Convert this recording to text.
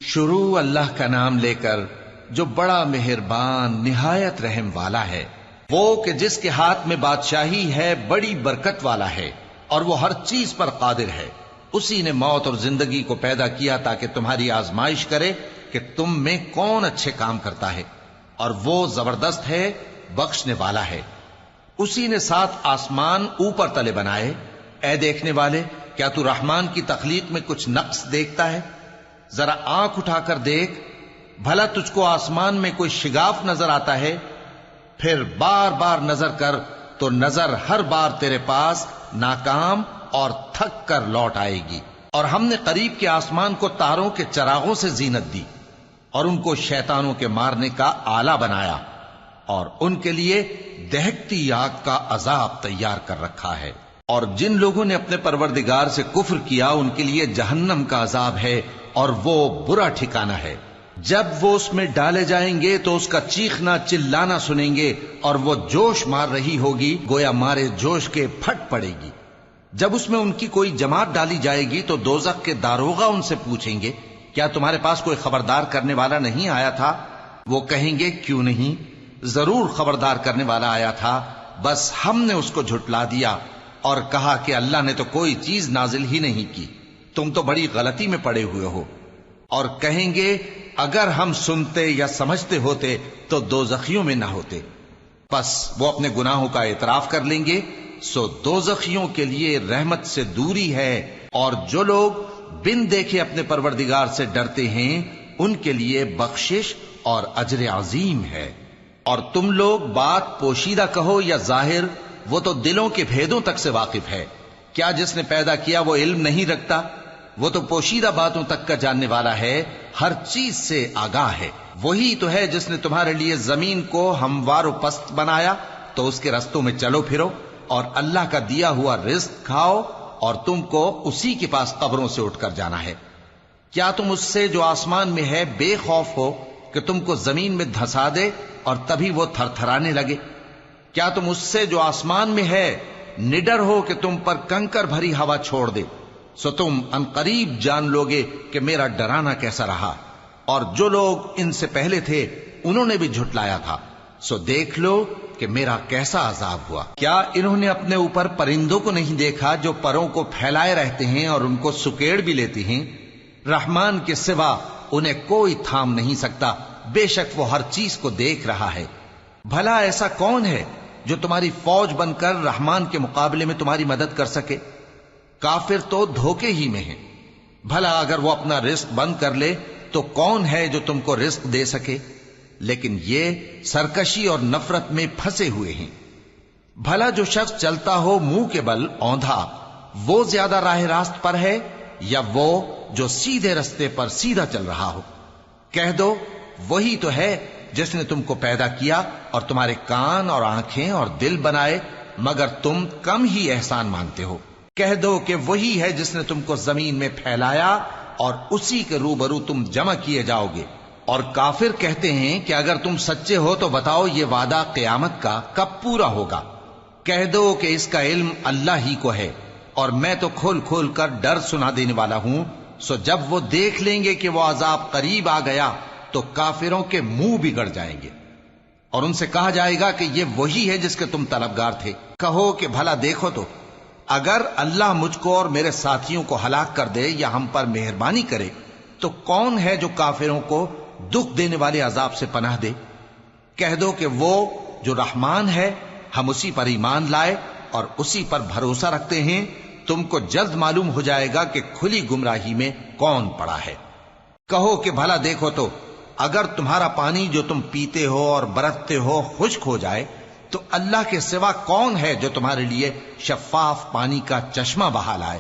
شروع اللہ کا نام لے کر جو بڑا مہربان نہایت رحم والا ہے، وہ کہ جس کے ہاتھ میں بادشاہی ہے، بڑی برکت والا ہے اور وہ ہر چیز پر قادر ہے۔ اسی نے موت اور زندگی کو پیدا کیا تاکہ تمہاری آزمائش کرے کہ تم میں کون اچھے کام کرتا ہے، اور وہ زبردست ہے، بخشنے والا ہے۔ اسی نے 7 آسمان اوپر تلے بنائے۔ اے دیکھنے والے، کیا تو رحمان کی تخلیق میں کچھ نقص دیکھتا ہے؟ ذرا آنکھ اٹھا کر دیکھ، بھلا تجھ کو آسمان میں کوئی شگاف نظر آتا ہے؟ پھر بار بار نظر کر تو نظر ہر بار تیرے پاس ناکام اور تھک کر لوٹ آئے گی۔ اور ہم نے قریب کے آسمان کو تاروں کے چراغوں سے زینت دی اور ان کو شیطانوں کے مارنے کا آلہ بنایا، اور ان کے لیے دہکتی آگ کا عذاب تیار کر رکھا ہے۔ اور جن لوگوں نے اپنے پروردگار سے کفر کیا ان کے لیے جہنم کا عذاب ہے، اور وہ برا ٹھکانہ ہے۔ جب وہ اس میں ڈالے جائیں گے تو اس کا چیخنا چلانا سنیں گے، اور وہ جوش مار رہی ہوگی گویا مارے جوش کے پھٹ پڑے گی۔ جب اس میں ان کی کوئی جماعت ڈالی جائے گی تو دوزخ کے داروغہ ان سے پوچھیں گے، کیا تمہارے پاس کوئی خبردار کرنے والا نہیں آیا تھا؟ وہ کہیں گے، کیوں نہیں، ضرور خبردار کرنے والا آیا تھا، بس ہم نے اس کو جھٹلا دیا اور کہا کہ اللہ نے تو کوئی چیز نازل ہی نہیں کی، تم تو بڑی غلطی میں پڑے ہوئے ہو۔ اور کہیں گے، اگر ہم سنتے یا سمجھتے ہوتے تو دوزخیوں میں نہ ہوتے۔ پس وہ اپنے گناہوں کا اعتراف کر لیں گے، سو دوزخیوں کے لیے رحمت سے دوری ہے، اور جو لوگ بن دیکھے اپنے پروردگار سے ڈرتے ہیں ان کے لیے بخشش اور اجر عظیم ہے۔ اور تم لوگ بات پوشیدہ کہو یا ظاہر، وہ تو دلوں کے بھیدوں تک سے واقف ہے۔ کیا جس نے پیدا کیا وہ علم نہیں رکھتا؟ وہ تو پوشیدہ باتوں تک کا جاننے والا ہے، ہر چیز سے آگاہ ہے۔ وہی تو ہے جس نے تمہارے لیے زمین کو ہموار و پست بنایا تو اس کے رستوں میں چلو پھرو، اور اللہ کا دیا ہوا رزق کھاؤ، اور تم کو اسی کے پاس قبروں سے اٹھ کر جانا ہے۔ کیا تم اس سے جو آسمان میں ہے بے خوف ہو کہ تم کو زمین میں دھسا دے اور تبھی وہ تھر تھرانے لگے؟ کیا تم اس سے جو آسمان میں ہے نڈر ہو کہ تم پر کنکر بھری ہوا چھوڑ دے؟ سو تم ان قریب جان لوگے کہ میرا ڈرانا کیسا رہا۔ اور جو لوگ ان سے پہلے تھے انہوں نے بھی جھٹلایا تھا، سو دیکھ لو کہ میرا کیسا عذاب ہوا۔ کیا انہوں نے اپنے اوپر پرندوں کو نہیں دیکھا جو پروں کو پھیلائے رہتے ہیں اور ان کو سکیڑ بھی لیتے ہیں؟ رحمان کے سوا انہیں کوئی تھام نہیں سکتا، بے شک وہ ہر چیز کو دیکھ رہا ہے۔ بھلا ایسا کون ہے جو تمہاری فوج بن کر رحمان کے مقابلے میں تمہاری مدد کر سکے؟ کافر تو دھوکے ہی میں ہیں۔ بھلا اگر وہ اپنا رزق بند کر لے تو کون ہے جو تم کو رزق دے سکے؟ لیکن یہ سرکشی اور نفرت میں پھنسے ہوئے ہیں۔ بھلا جو شخص چلتا ہو منہ کے بل اوندھا، وہ زیادہ راہ راست پر ہے یا وہ جو سیدھے رستے پر سیدھا چل رہا ہو؟ کہہ دو، وہی تو ہے جس نے تم کو پیدا کیا اور تمہارے کان اور آنکھیں اور دل بنائے، مگر تم کم ہی احسان مانتے ہو۔ کہہ دو کہ وہی ہے جس نے تم کو زمین میں پھیلایا اور اسی کے روبرو تم جمع کیے جاؤ گے۔ اور کافر کہتے ہیں کہ اگر تم سچے ہو تو بتاؤ یہ وعدہ قیامت کا کب پورا ہوگا؟ کہہ دو کہ اس کا علم اللہ ہی کو ہے، اور میں تو کھول کھول کر ڈر سنا دینے والا ہوں۔ سو جب وہ دیکھ لیں گے کہ وہ عذاب قریب آ گیا تو کافروں کے منہ بگڑ جائیں گے، اور ان سے کہا جائے گا کہ یہ وہی ہے جس کے تم طلبگار تھے۔ کہو کہ بھلا دیکھو تو، اگر اللہ مجھ کو اور میرے ساتھیوں کو ہلاک کر دے یا ہم پر مہربانی کرے تو کون ہے جو کافروں کو دکھ دینے والے عذاب سے پناہ دے؟ کہہ دو کہ وہ جو رحمان ہے، ہم اسی پر ایمان لائے اور اسی پر بھروسہ رکھتے ہیں، تم کو جلد معلوم ہو جائے گا کہ کھلی گمراہی میں کون پڑا ہے۔ کہو کہ بھلا دیکھو تو، اگر تمہارا پانی جو تم پیتے ہو اور برتتے ہو خشک ہو جائے تو اللہ کے سوا کون ہے جو تمہارے لیے شفاف پانی کا چشمہ بہا لائے؟